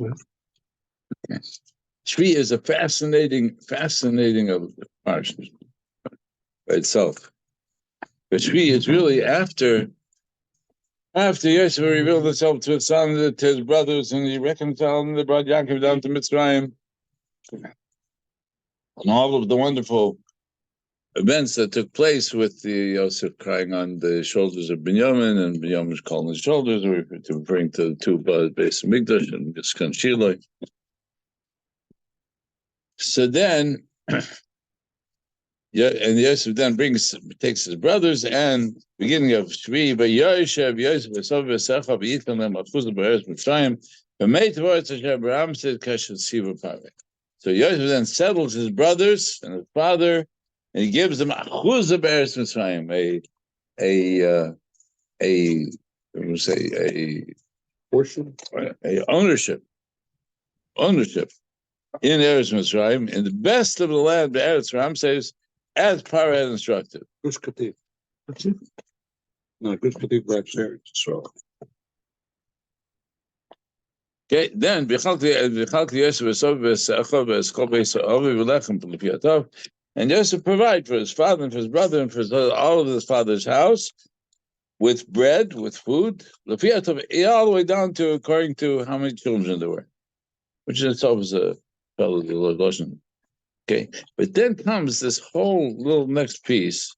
Okay. Shvi is a fascinating of Parsha by itself. But Shvi is really after Yosef revealed himself to his son, to his brothers, and he reconciled and they brought Yaakov down to Mitzrayim. And all of the wonderful events that took place with the Yosef crying on the shoulders of Binyamin, and Binyamin's calling his shoulders, referring to the two base of Migdash and Giskan Shiloi. So then, and Yosef then takes his brothers, and beginning of Shvi, Vayigash Yosef v'sov v'secha v'yitan lem achuz b'eretz Mitzrayim v'mei tvoretz asher Abraham said kashet siva parei. So Yosef then settles his brothers and his father, and he gives them achuz b'eretz Mitzrayim, a portion, a ownership in Eretz Mitzrayim, in the best of the land, Eretz Mitzrayim says, as Parah had instructed. Gush Katif. No, Gush Katif back there. Okay, then and Yosef provide for his father and for his brother and for all of his father's house with bread, with food, all the way down to according to how many children there were, which in itself is a fellow Goshen. Okay, but then comes this whole little next piece,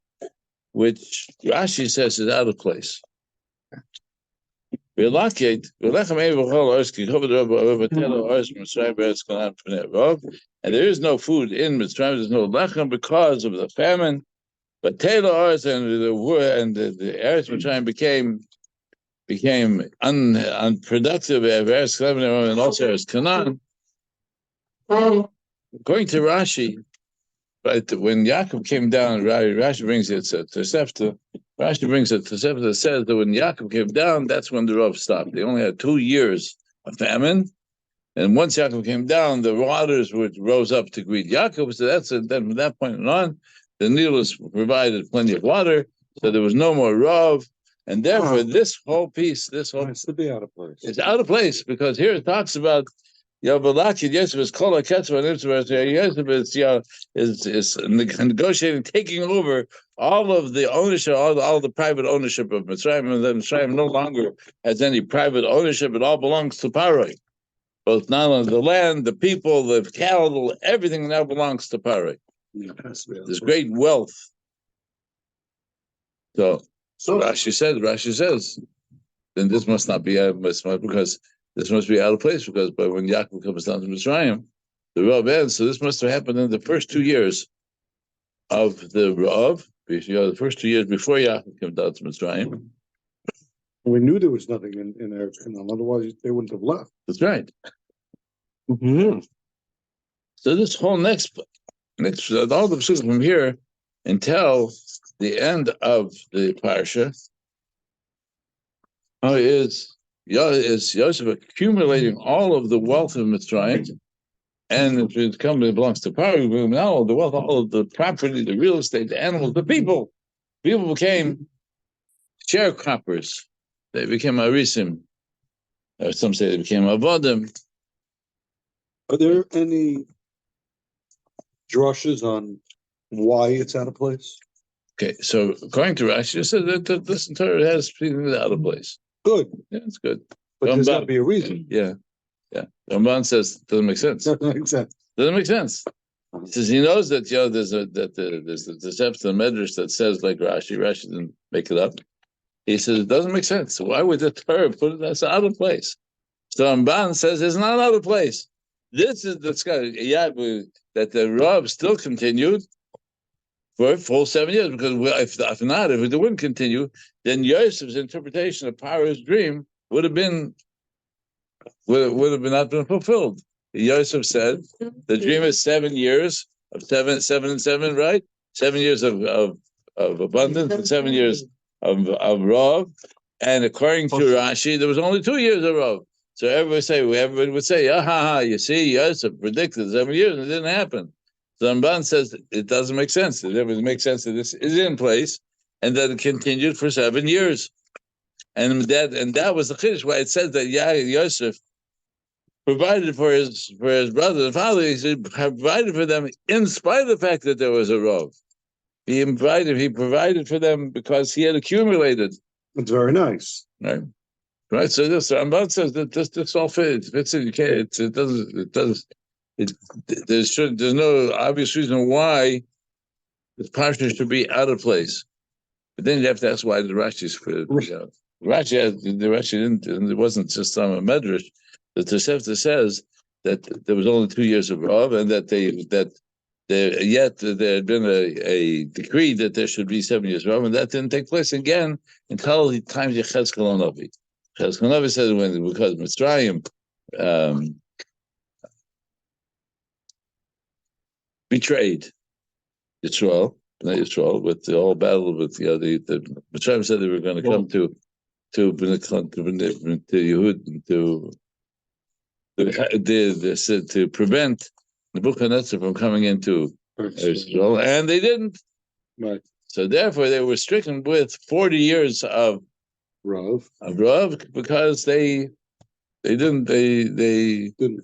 which Rashi says is out of place. And there is no food in Mitzrayim. There's no lechem because of the famine. But Taylor and the Eretz Mitzrayim became unproductive. And also as Canaan. According to Rashi, but when Yaakov came down, Rashi brings it to Tosefta. Rashi brings it to Tosefta that says that when Yaakov came down, that's when the Rav stopped. They only had 2 years of famine, and once Yaakov came down, the waters rose up to greet Yaakov. So then from that point on, the Nile provided plenty of water, so there was no more Rav, and therefore this whole piece, it's to be out of place. It's out of place because here it talks about. Yosef is called a ketzer, and Yosef is negotiating, taking over all of the ownership, all the private ownership of Mitzrayim, and then Mitzrayim no longer has any private ownership. It all belongs to Paroi. Both not only the land, the people, the cattle, everything now belongs to Paroi. There's great wealth. So Rashi says, then this must not be because. This must be out of place because when Yaakov comes down to Mitzrayim, the Rav ends. So this must have happened in the first 2 years of the Rav, the first 2 years before Yaakov came down to Mitzrayim. We knew there was nothing in Eretz Canaan, otherwise they wouldn't have left. That's right. Mm-hmm. So this whole next all the psukim from here until the end of the Parsha is Yosef accumulating all of the wealth of Mitzrayim, and it belongs to Paroi. Now all the wealth, all of the property, the real estate, the animals, the people. People became sharecroppers. They became arisim. Some say they became avodim. Are there any drushes on why it's out of place? Okay, so according to Rashi, it says that this entire has things out of place. Good. Yeah, it's good. But there's got to be a reason. Yeah. Ramban says doesn't make sense. Doesn't make sense. Doesn't make sense. He says he knows that there's the Tosefta Medrash that says like Rashi. Rashi didn't make it up. He says it doesn't make sense. So why would the Torah put it that's out of place? So Ramban says it's not out of place. This is the that the Rav still continued for a full 7 years, because if it wouldn't continue, then Yosef's interpretation of Paro's dream would have not been fulfilled. Yosef said the dream is 7 years of seven and seven, right? 7 years of abundance and 7 years of Rav, and according to Rashi, there was only 2 years of Rav. So everybody would say, you see, Yosef predicted 7 years and it didn't happen. So Ramban says it doesn't make sense. It doesn't make sense that this is in place and that it continued for 7 years. And that was the chiddush why it says that Yosef provided for his brother and father. He said provided for them in spite of the fact that there was a rov. He provided for them because he had accumulated. It's very nice. Right. Right. So this Ramban says that this all fits in. You can't. There's no obvious reason why the Parsha should be out of place. But then you have to ask why the Rashi's Rashi didn't. It wasn't just some medrash. The Tosefta says that there was only 2 years of Rav, and that there had been a decree that there should be 7 years of Rav, and that didn't take place again until the times of Cheskel Novi. Cheskel Novi said because Mitzrayim betrayed Yisrael with the whole battle with the Mitzrayim said they were going to come to Yehud to prevent Nebuchadnezzar from coming into Israel, and they didn't. Right. So therefore, they were stricken with 40 years of Rav because they didn't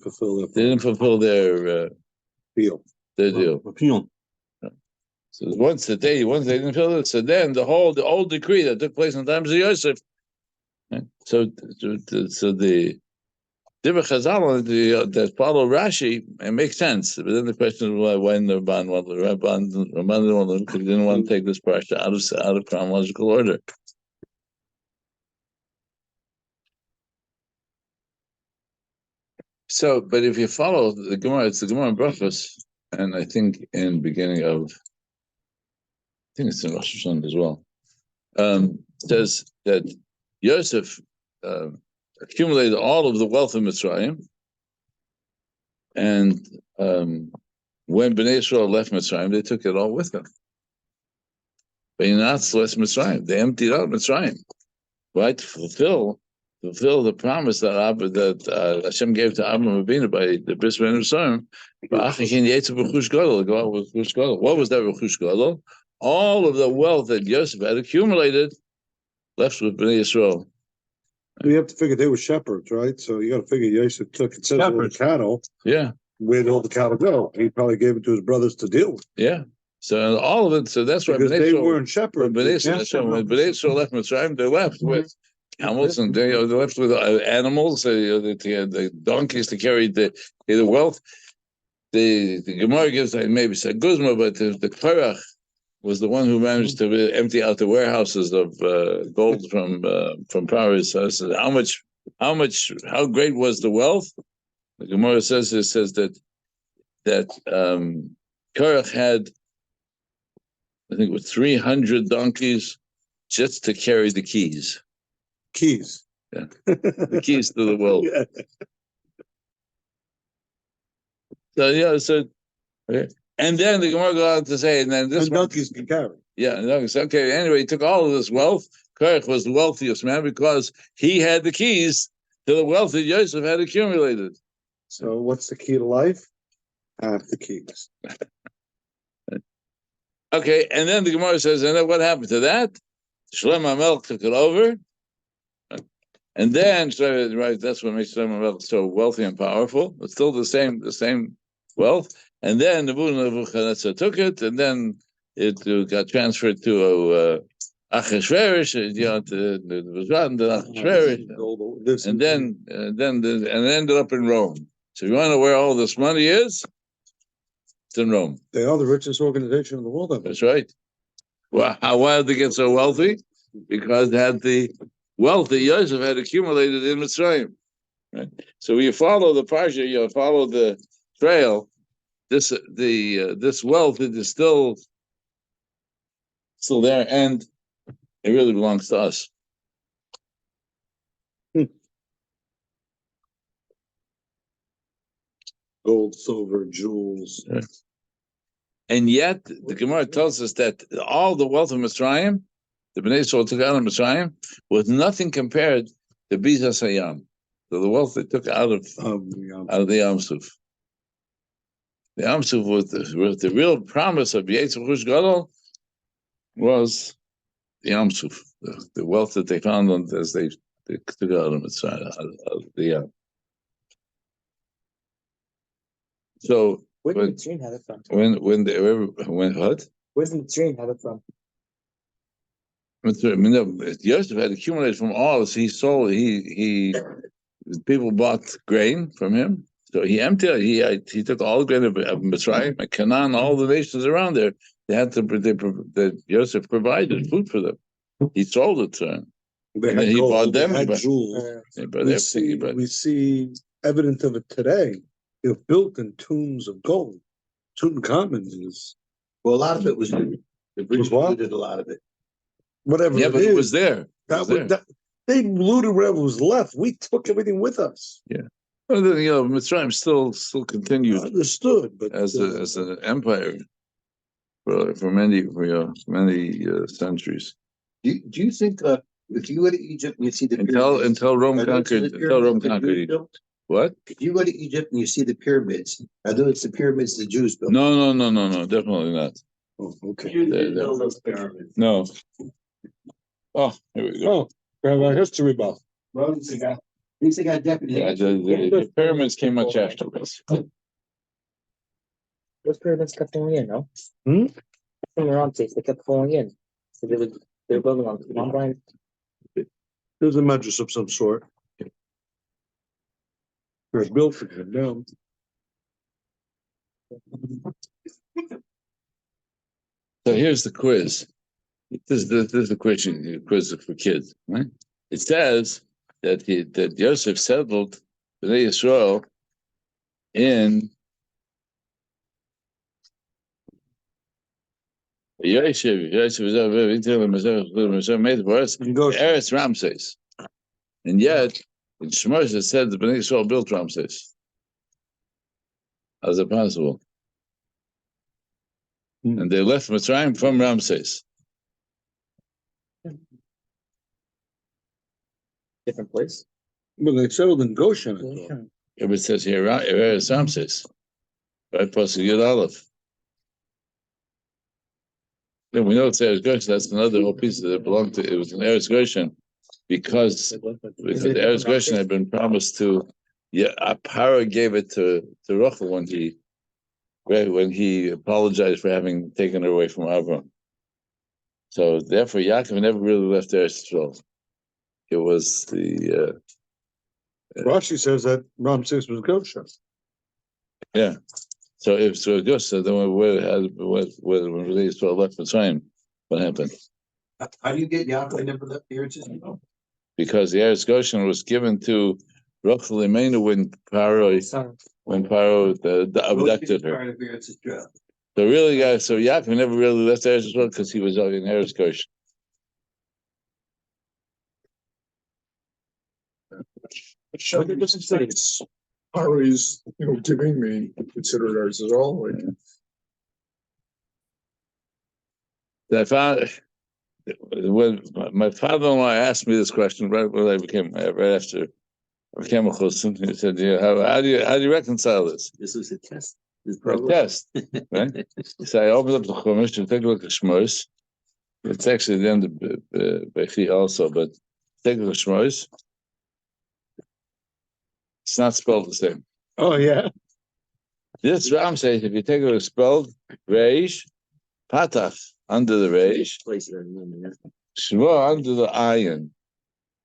fulfill their deal. So once they didn't fulfill it, so then the old decree that took place in the times of Yosef. Right? So the Dibur Chazal that follow Rashi, it makes sense. But then the question is why the Ramban didn't want to take this parsha out of chronological order. So, but if you follow the Gemara, it's the Gemara in Brachos, and I think in beginning of, I think it's in Rosh Hashanah as well. Says that Yosef accumulated all of the wealth of Mitzrayim, and when Bnei Yisrael left Mitzrayim, they took it all with them. Vayinatz left Mitzrayim. They emptied out Mitzrayim, right, to fulfill the promise that Hashem gave to Abraham Avinu by the Bris Ben Mitzrayim. Go out with Rechush Gadol. What was that Rechush Gadol? All of the wealth that Yosef had accumulated left with Bnei Yisrael. You have to figure they were shepherds, right? So you got to figure Yosef took and says all the cattle. Yeah. Where did all the cattle go? He probably gave it to his brothers to deal with. Yeah. So all of it. So that's why they weren't shepherds. When Bnei Yisrael left Mitzrayim, they left with camels, and they left with animals. The donkeys to carry the wealth. The Gemara gives maybe said Guzma, but the Korach was the one who managed to empty out the warehouses of gold from Paris. So I said, how great was the wealth? The Gemara says that Korach had, I think, it was 300 donkeys just to carry the keys. Keys. Yeah, the keys to the world. Yeah. Okay. And then the Gemara goes on to say, and then this donkeys can carry. Yeah, okay. Anyway, he took all of this wealth. Korach was the wealthiest man because he had the keys to the wealth that Yosef had accumulated. So, what's the key to life? Have the keys. Okay, and then the Gemara says, and then what happened to that? Shlomo HaMelech took it over, and then right, that's what makes Shlomo HaMelech so wealthy and powerful. It's still the same wealth. And then Nebuchadnezzar took it, and then it got transferred to Achashverosh, and then ended up in Rome. So you want to know where all this money is? It's in Rome. They are the richest organization in the world. That's right. Well, why did they get so wealthy? Because they had the wealth that Yosef had accumulated in Mitzrayim. Right. So you follow the Parsha, you follow the trail. This wealth is still there, and it really belongs to us. Gold, silver, jewels. Right. And yet, the Gemara tells us that all the wealth of Mitzrayim, the Bnei Yisrael took out of Mitzrayim, was nothing compared to Bizas Hayam. So the wealth they took out of the Yam Suf. The Yam Suf was the real promise of Yetzer Chush Gadol was the Yam Suf, the wealth that they found as they took out of Mitzrayim, out of the Yam. So Where did the dream have it from? when what? Where's the dream have it from? Yosef had accumulated from all this. He sold. People bought grain from him, so he emptied. He took all the grain of Mitzrayim and Canaan, all the nations around there. They had to. Yosef provided food for them. He sold it to them. And then he bought them. They had jewels. We see evidence of it today. They're built in tombs of gold. Tutankhamun is. Well, a lot of it was the British did a lot of it. Whatever. Yeah, but it was there. They looted whatever was left. We took everything with us. Yeah. Well, then, Mitzrayim still continued. Understood, but as an empire for many centuries. Do you think if you go to Egypt and you see the until Rome conquered what? If you go to Egypt and you see the pyramids, are those the pyramids the Jews built? No, definitely not. Oh, okay. You didn't build those pyramids. No. Oh, here we go. Oh, we have a history buff. Well, at least they got deputy. Yeah, the pyramids came much afterwards. Those pyramids kept falling in, no? Hmm? From the Ramses, they kept falling in. So they were building on one line. There's a madrasa of some sort. They're built for him down. So here's the quiz. This is the quiz for kids, right? It says that Yosef settled Bnei Yisrael in Eretz Ramses, and yet in Chumash it said the Bnei Yisrael built Ramses. How's it possible? And they left Mitzrayim from Ramses. Different place. Well, they settled in Goshen. Yeah, but it says here Eretz Ramses, right? Plus a good olive. Then we know it's Eretz Goshen. That's another whole piece that belonged to. It was an Eretz Goshen because the Eretz Goshen had been promised to. Yeah, Paro gave it to Rachel when he apologized for having taken her away from Avram. So therefore, Yaakov never really left Eretz Yisrael. It was the Rashi says that Ramses was Goshen. Yeah. So if so, Goshen, then when Bnei Yisrael left Mitzrayim, what happened? How do you get Yaakov never left the Eretz Yisrael? Because the Eretz Goshen was given to Rachel Imenu when Paro abducted her. So really, guys, so Yaakov never really left Eretz Yisrael because he was in Eretz Goshen. Ari's, giving me considered ours as all. I found when my father-in-law asked me this question right after I became a chusson, he said, how do you reconcile this? This was a test. A test, right? So I opened up the Chumash to take a look at Shmos. It's actually the end of Bechi also, but take a look at Shmos. It's not spelled the same. Oh, yeah. This Ram says if you take it spelled Reish, Patach under the Reish, Shvo under the Ayin.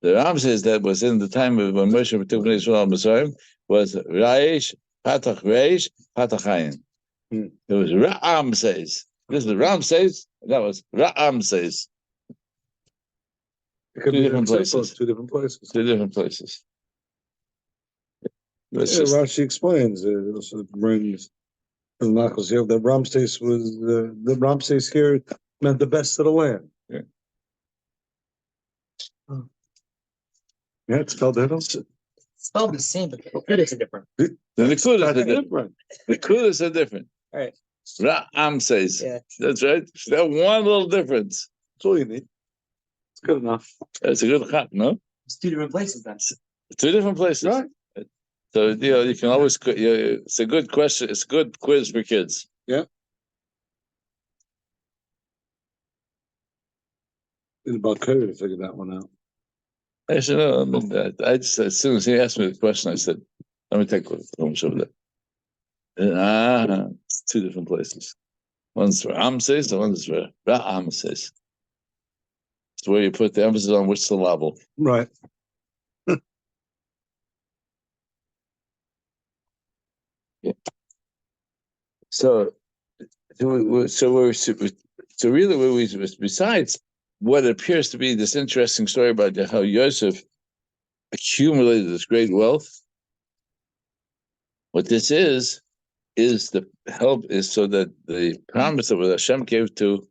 The Ram says that was in the time of when Moshe took Bnei Yisrael Mitzrayim was Reish, Patach Reish, Patach Ayin. It was Ram says. This is Ram says. That was Ram says. It could be different places. Two different places. Rashi explains also brings the knuckles here. The Ramses was the Ramses here meant the best of the land. Yeah, it's spelled different. Spelled the same, but the Kudas are different. The Kudas are different. The Kudas are different. All right. Ram says. Yeah. That's right. That one little difference. That's all you need. It's good enough. That's a good chat, no? It's two different places then. Two different places. Right. So you can always. It's a good question. It's a good quiz for kids. Yeah. It's about code to figure that one out. I should know. I just as soon as he asked me the question, I said, "Let me take a look over there." It's two different places. One's for Amses, and one's for Ra'amses. It's where you put the emphasis on which syllable. Right. So really, besides what appears to be this interesting story about how Yosef accumulated this great wealth, what this is the help is so that the promise that Hashem gave to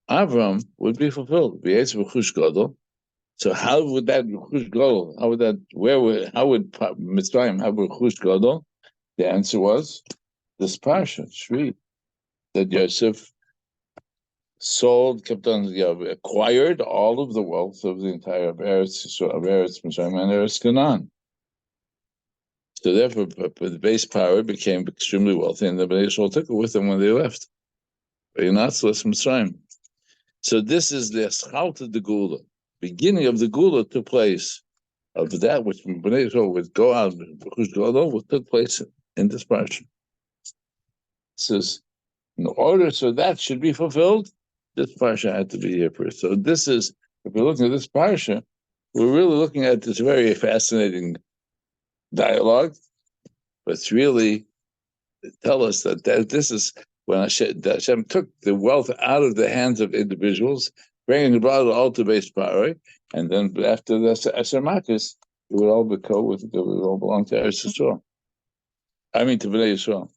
Avram would be fulfilled. So how would that go? How would Mitzrayim have Chush Gadol? The answer was this Parsha, Shri, that Yosef acquired all of the wealth of the entire Eretz Mitzrayim and Eretz Canaan. So therefore, the base power became extremely wealthy, and the Bnei Yisrael took it with them when they left. Mitzrayim. So this is the Eschalta de Gula. Beginning of the Gula took place of that which Bnei Yisrael would go out, took place in this Parsha. This is, in order so that should be fulfilled, this Parsha had to be here first. So this is, if we're looking at this Parsha, we're really looking at this very fascinating dialogue, but it's really tell us that this is when Hashem took the wealth out of the hands of individuals, bringing it all to base power, and then after the Asher Makis, it would all it would all belong to Eretz Yisrael. I mean to Bnei Yisrael.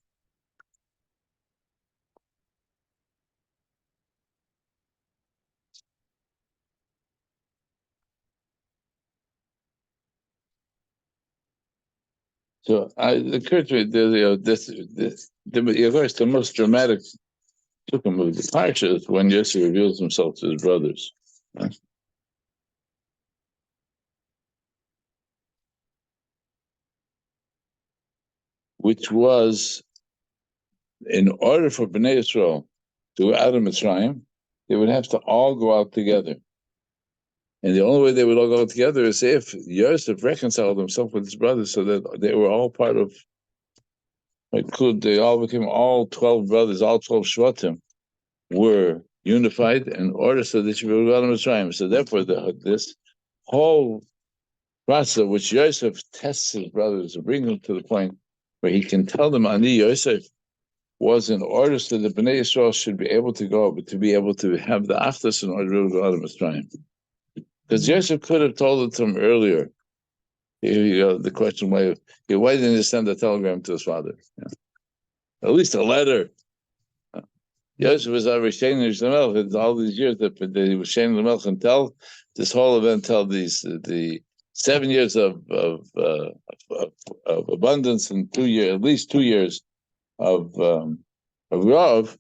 So it occurred to me the most dramatic Sukkim of the Parsha is when Yosef reveals himself to his brothers. Right? Which was, in order for Bnei Yisrael to go out of Mitzrayim, they would have to all go out together. And the only way they would all go together is if Yosef reconciled himself with his brothers so that they were all part of, they all became all 12 brothers, all 12 Shvatim were unified in order so that you would go out of Mitzrayim. So therefore, this whole process which Yosef tests his brothers to bring them to the point where he can tell them, Ani Yosef, was in order so that Bnei Yisrael should be able to go, but to be able to have the Achdus in order to go out of Mitzrayim. Because Yosef could have told it to him earlier. The question why didn't he send a telegram to his father? Yeah. At least a letter. Yosef was already Shane all these years that he was Shane Lamelch until this whole event, until the 7 years of abundance and at least 2 years of Rav.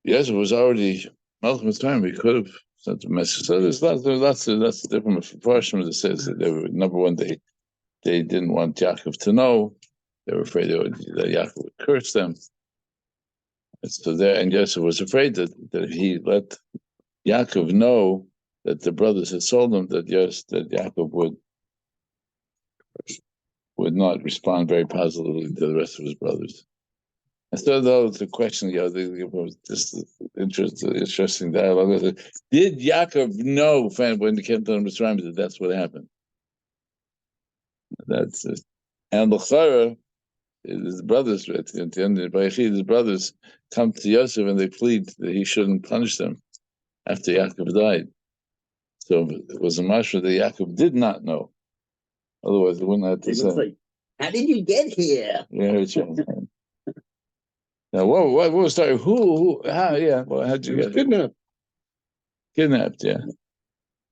Yosef was already Melch Mitzrayim. He could have sent a message. So there's lots of different Parsha that says that they were, number one, they didn't want Yaakov to know. They were afraid that Yaakov would curse them. And Yosef was afraid that if he let Yaakov know that the brothers had sold him, that Yaakov would not respond very positively to the rest of his brothers. And so, though, the question, this interesting dialogue. Did Yaakov know when he came to Mitzrayim that that's what happened? That's it. And L'chara, his brothers, at the end of Vayigash, his brothers come to Yosef and they plead that he shouldn't punish them after Yaakov died. So it was a mashra that Yaakov did not know. Otherwise, they wouldn't have to say. Like, how did you get here? Yeah, now, what was starting? Who? How? Yeah. Well, how'd you get kidnapped? Kidnapped. Yeah.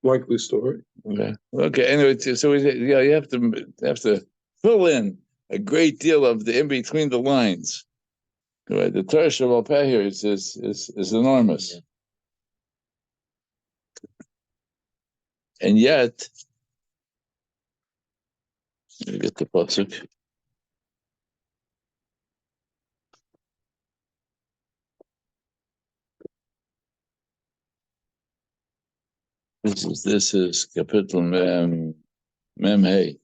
Likely story. Okay. Okay. Anyway, so you have to fill in a great deal of the in between the lines. Right. The Torah Shabbat Peh here is enormous. Yeah. And yet, let me get the pasuk. This is Kapitel Mem Hey,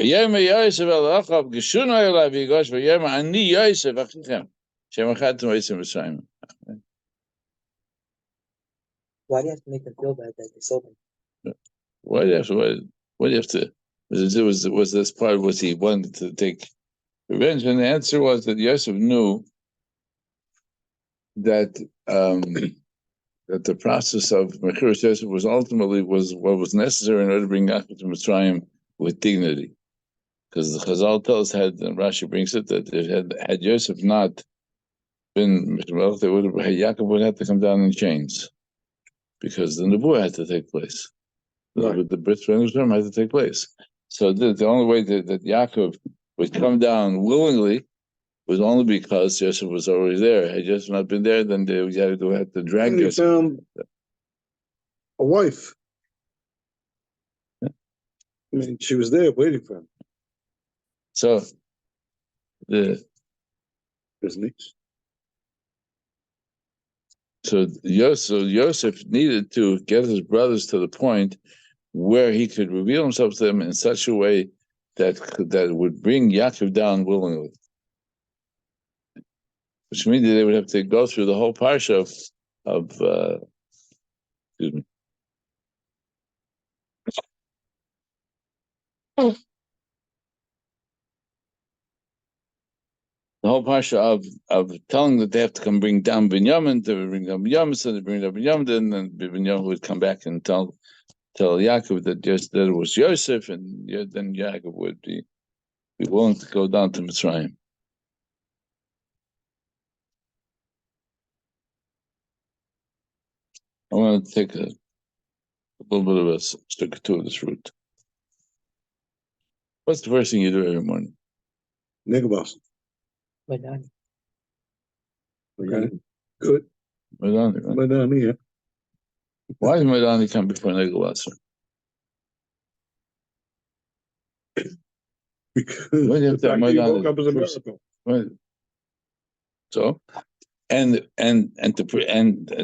ויאמר יוסף אל יעקב גשונו אל אביגש ויאמר אני יוסף אחיכם שמכרתם ויצאתם מצרים. Why do you have to make them feel bad that they sold them? Why do you have to? What do you have to? Was this part? Was he wanted to take revenge? And the answer was that Yosef knew that that the process of Mechiras Yosef was ultimately was what was necessary in order to bring Yaakov to Mitzrayim with dignity. Because the Chazal tells us, and Rashi brings it, that it had Yosef not been Mishmalach, Yaakov would have to come down in chains, because the Nebuah had to take place. Right. The birth of Mitzrayim had to take place. So the only way that Yaakov would come down willingly was only because Yosef was already there. Had Yosef not been there, then they had to drag Yosef. He found a wife. Yeah. I mean, she was there waiting for him. So his niece. So Yosef needed to get his brothers to the point where he could reveal himself to them in such a way that would bring Yaakov down willingly. Which means that they would have to go through the whole Parsha of excuse me. The whole Parsha of telling that they have to come bring down Binyamin, to bring down Binyamin, so they bring down Binyamin, and then Binyamin would come back and tell Yaakov that it was Yosef, and then Yaakov would be willing to go down to Mitzrayim. I want to take a little bit of a stick or two of this root. What's the first thing you do every morning? Negabas. Madani. Okay. Good. Madani, right? Madani, yeah. Why does Madani come before Negabas? Because why do you have to have he woke up as a miracle. Right. So, and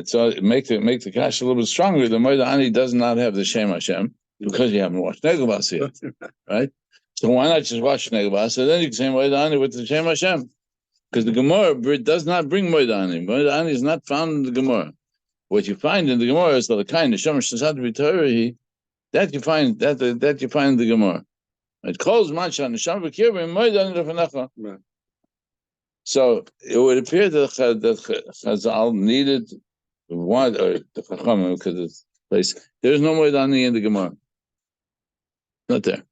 so make the kash a little bit stronger. The Mordecai does not have the Shem Hashem because you haven't watched Negabas yet, right? So why not just watch Negabas? So then you can say Mordecai with the Shem Hashem, because the Gemara does not bring Mordecai. Mordecai is not found in the Gemara. What you find in the Gemara is the kind of Shemesh Sasad B'Torah that you find that you find in the Gemara. It calls much on the Sham B'Kirbim Mordecai Lefanecha. So it would appear that Chazal needed one, or the Chachamim, because it's place. There's no Mordecai in the Gemara. Not there.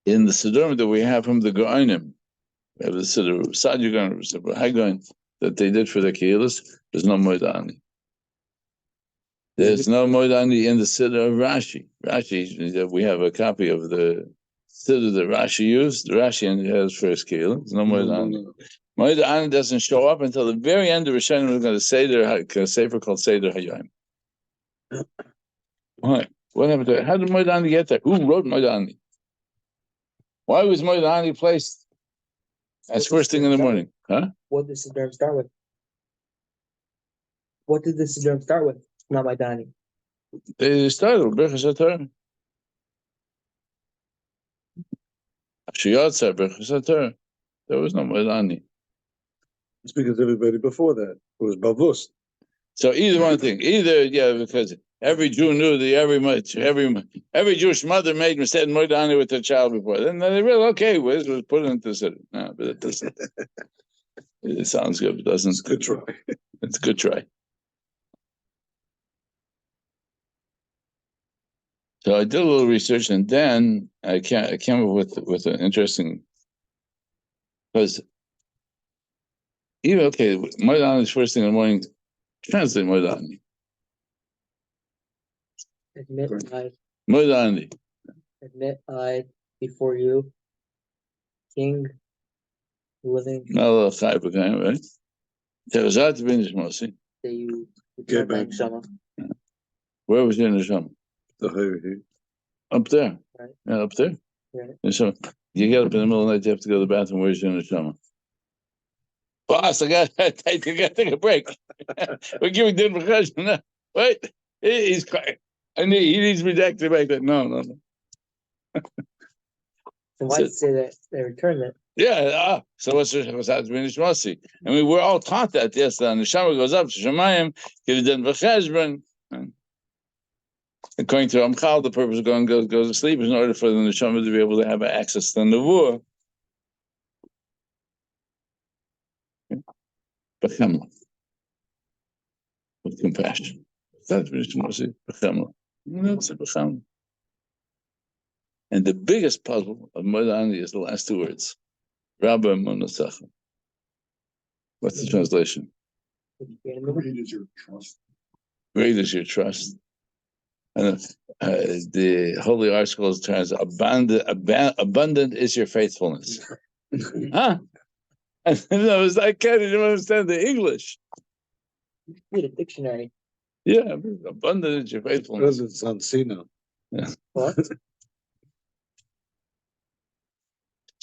In the Siddur that we have from the Gaonim, we have the Siddur of Sadia Gaon, Hagon, that they did for the Keilas, there's no Mordecai. There's no Mordecai in the Siddur of Rashi. Rashi, we have a copy of the Siddur that Rashi used. Rashi has first Keilah. There's no Mordecai. Mordecai doesn't show up until the very end of Rishonim. We're going to say a sefer called Seder Hayom. Why? What happened to it? How did Mordecai get there? Who wrote Mordecai? Why was Mordecai placed as first thing in the morning? Huh? What did the Siddur start with? What did the Siddur start with? Not Mordecai. They started with Birchas HaTorah. Shiyotza Birchas HaTorah. There was no Mordecai. It's because everybody before that was Bavus. So either one thing, because every Jew knew that every Jewish mother made mistake Mordecai with their child before. Then they realized, okay, let's put it into the Siddur. No, but it doesn't. It sounds good, but it doesn't. It's a good try. It's a good try. So I did a little research, and then I came up with an interesting, because Mordecai is first thing in the morning. Translate Mordecai. Admit I before you, King, living. Right? That you Get back. Where was your neshama? Up there. Right. Yeah, up there. Right. And so you get up in the middle of the night, you have to go to the bathroom. Where's your neshama? Boss, I got to take a break. We're giving dinner for Cheshbon. Wait, he's crying. He needs me to activate that. No. So why say that they returned it? Yeah, so what's that Minish Masi? I mean, we're all taught that, yes, the Neshama goes up to Shemayim, give them V'cheshbon. According to Ramchal, the purpose of going goes to sleep is in order for the Neshama to be able to have access to the Nevuah. B'chemla. With compassion. That's Minish Masi, B'chemla. That's B'chemla. And the biggest puzzle of Modani is the last two words. Rabba Monasacha. What's the translation? Great is your trust. Great is your trust. And the Holy Article turns abundant is your faithfulness. Huh? And I can't even understand the English. Read a dictionary. Yeah, abundant is your faithfulness. It's on Sino. Yeah. What?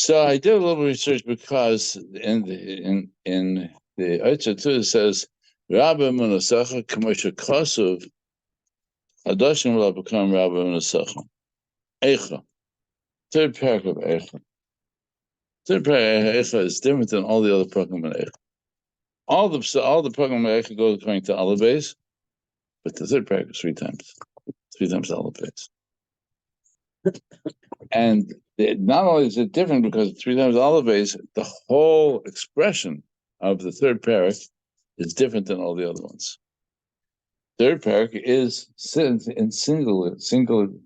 So I did a little research because in the Eitzah too it says Rabba Munasacha Kamosha Kosov Hadashim will become Rabba Munasacha. Eicha. Third paragraph Eicha. Third paragraph Eicha is different than all the other program in Eicha. All the program in Eicha goes according to Aleph Beis, but the third paragraph is three times Aleph Beis. And not only is it different because it's three times Aleph Beis, the whole expression of the third paragraph is different than all the other ones. Third paragraph is in singular,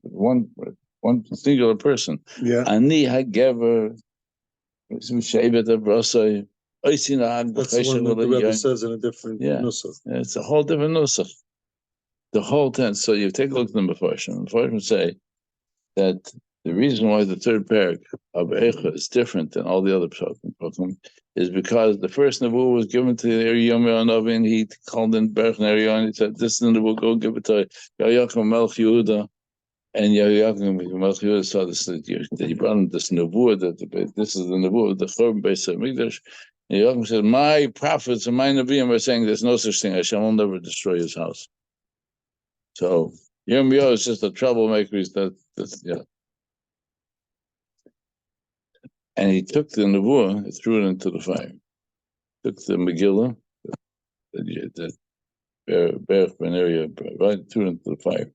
one singular person. Yeah. Ani hagever, Mishavet Abrosai, Oisinad. That's the one that the Rebbe says in a different nusach. It's a whole different nusach. The whole tense. So you take a look at them before. The Mepharshim say that the reason why the third paragraph of Eicha is different than all the other psukim is because the first Nebuah was given to Yirmiyahu Navi, and he called in Berach Neriah, and he said, "This is the Nebuah, go give it to Yaakov Melech Yehuda." And Yaakov Melech Yehuda saw this that he brought him this Nebuah, that this is the Nebuah of the Churban Beis Hamikdash. And Yaakov said, "My prophets and my Nevi'im are saying there's no such thing. Hashem will never destroy his house." So Yirmiyahu is just a troublemaker. He's yeah. And he took the Nebuah, he threw it into the fire. Took the Megillah, the Berach Ben Neriah, right, threw it into the fire.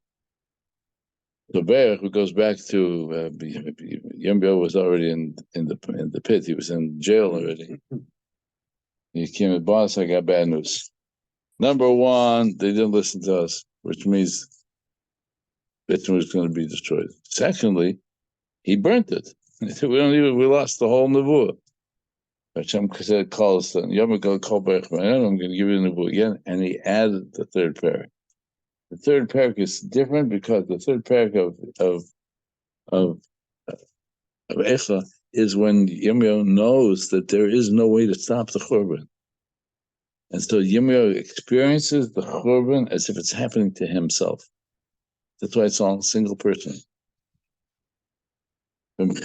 So Berach, who goes back to Yirmiyahu was already in the pit. He was in jail already. He came with boss. I got bad news. Number one, they didn't listen to us, which means Beit was going to be destroyed. Secondly, he burnt it. We lost the whole Nebuah. Hashem said, calls them, I'm going to give you the Nebuah again. And he added the third paragraph. The third paragraph is different because the third paragraph of Eicha is when Yirmiyahu knows that there is no way to stop the Churban. And so Yirmiyahu experiences the Churban as if it's happening to himself. That's why it's all a single person. I put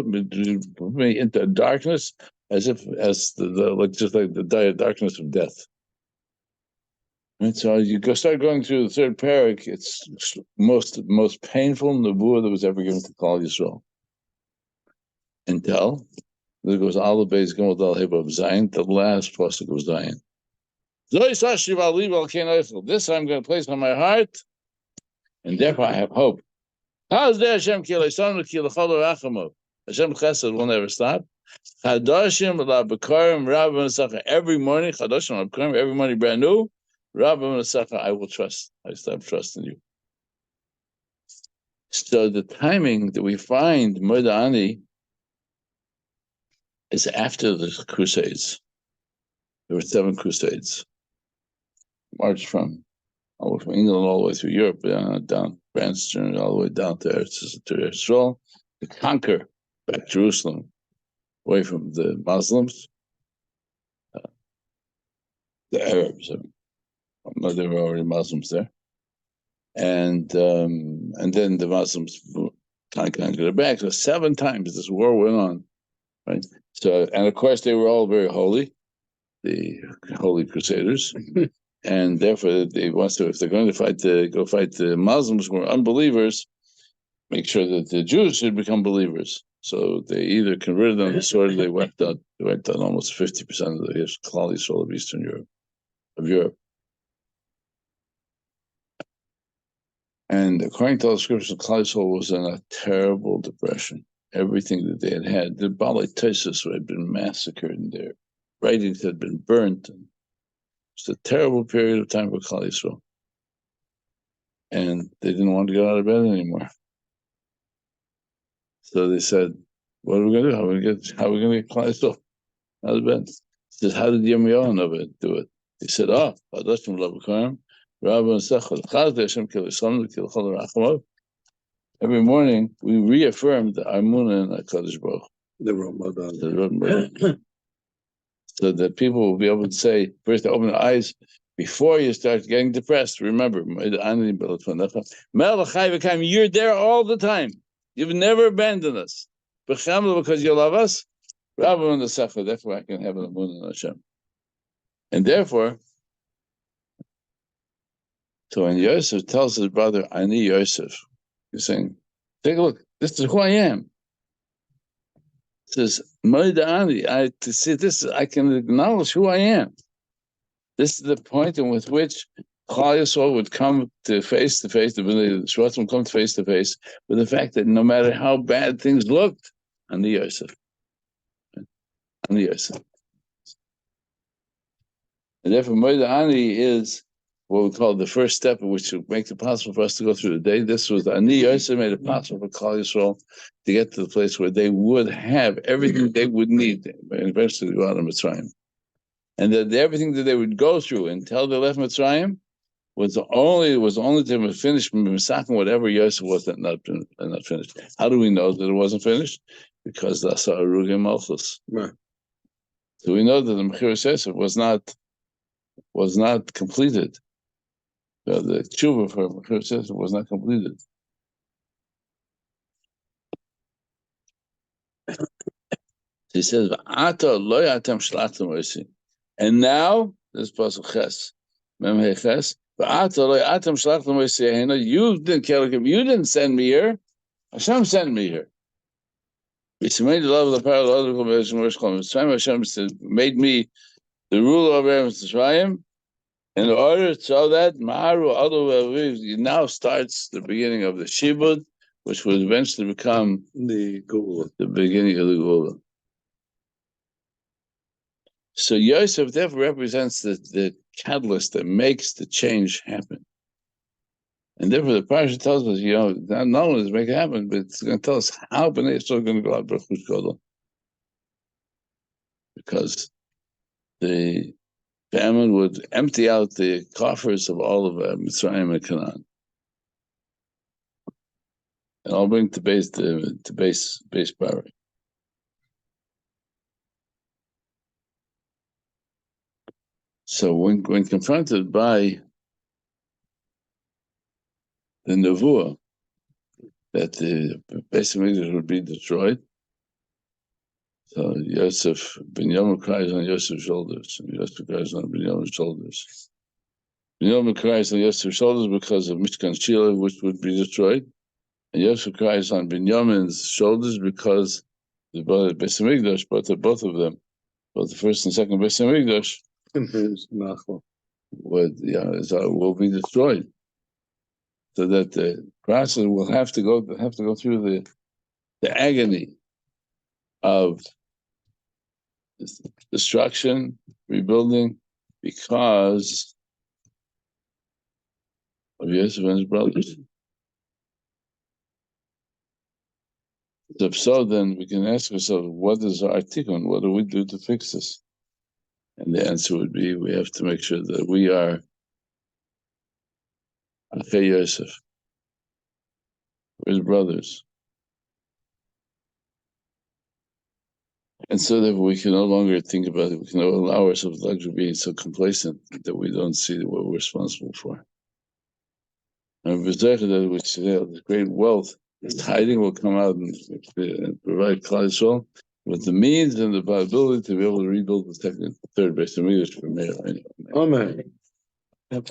me into darkness as the darkness of death. And so you start going through the third parak. It's most painful Nebuah that was ever given to Klal Yisrael. Until there goes Aleph Beis Gimel Dal Hey Vav Zayin, the last pasuk of Zayin. This I'm going to place on my heart, and therefore I have hope. Hashem Chesed will never stop. Every morning, every morning brand new. I will trust. I stop trusting you. So the timing that we find Modani is after the Crusades. There were 7 Crusades. Marched from England all the way through Europe, down France, all the way down to Israel, to conquer back Jerusalem, away from the Muslims, the Arabs. There were already Muslims there, and then the Muslims conquered it back. So 7 times this war went on, right? So, and of course they were all very holy, the Holy Crusaders. and therefore they want to, if they're going to go fight the Muslims who are unbelievers, make sure that the Jews should become believers. So they either converted them to the sword, or they wiped out almost 50% of the Klal Yisrael of Eastern Europe. And according to all the scriptures, Klal Yisrael was in a terrible depression. Everything that they had, the Balei Tosos had been massacred, and their writings had been burnt. And it's a terrible period of time for Klal Yisrael. And they didn't want to get out of bed anymore. So they said, what are we going to do? How are we going to get Klal Yisrael out of bed? He said, how did Yirmiyahu do it? He said, every morning we reaffirmed our Emunah in HaKadosh Baruch Hu. So that people will be able to say, first, to open their eyes before you start getting depressed. Remember, you're there all the time. You've never abandoned us. Because you love us, therefore I can have an Emunah in Hashem. And therefore, so when Yosef tells his brother, I need Yosef, he's saying, take a look, this is who I am. He says, I can acknowledge who I am. This is the point in with which Klal Yisrael would come to face, the Shvatim would come face to face with the fact that no matter how bad things looked, Ani Yosef. Ani Yosef. And therefore, Moed Ani is what we call the first step, which makes it possible for us to go through the day. This was Ani Yosef made it possible for Klal Yisrael to get to the place where they would have everything they would need, and eventually go out of Mitzrayim. And that everything that they would go through until they left Mitzrayim was only to finish Misakim whatever Yosef was not finished. How do we know that it wasn't finished? Because that's our Arugim Malchus. Right. So we know that the Mechiras Yosef was not completed. So the tshuva for Mechiras Yosef was not completed. He says, and now this pasuk Ches, Mem Ches. You didn't care, you didn't send me here. Hashem sent me here. Hashem made me the ruler of Eretz Yisrael in order so that now starts the beginning of the Shibud, which will eventually become the beginning of the Gula. So Yosef therefore represents the catalyst that makes the change happen. And therefore the Parsha tells us, not only does it make it happen, but it's going to tell us how Bnei Yisrael are going to go out Baruch Hu. Because the famine would empty out the coffers of all of Mitzrayim and Canaan. And I'll bring to base power. So when confronted by the Nevuah that the Beis Hamikdash would be destroyed, so Yosef, Binyamin cries on Yosef's shoulders, and Yosef cries on Binyamin's shoulders. Binyamin cries on Yosef's shoulders because of Mishkan Shiloh, which would be destroyed, and Yosef cries on Binyamin's shoulders because the Beis Hamikdash, both of them, both the first and second Beis Hamikdash, will be destroyed, so that the process will have to go through the agony of destruction, rebuilding, because of Yosef and his brothers. If so, then we can ask ourselves, what is our tikkun? What do we do to fix this? And the answer would be, we have to make sure that we are Achei Yosef, his brothers. And so that we can no longer think about it, we can allow ourselves the luxury of being so complacent that we don't see what we're responsible for. And that which the great wealth is hiding will come out and provide Klal Yisrael with the means and the ability to be able to rebuild the third Beis Hamikdash for Meir. Amen. Yep.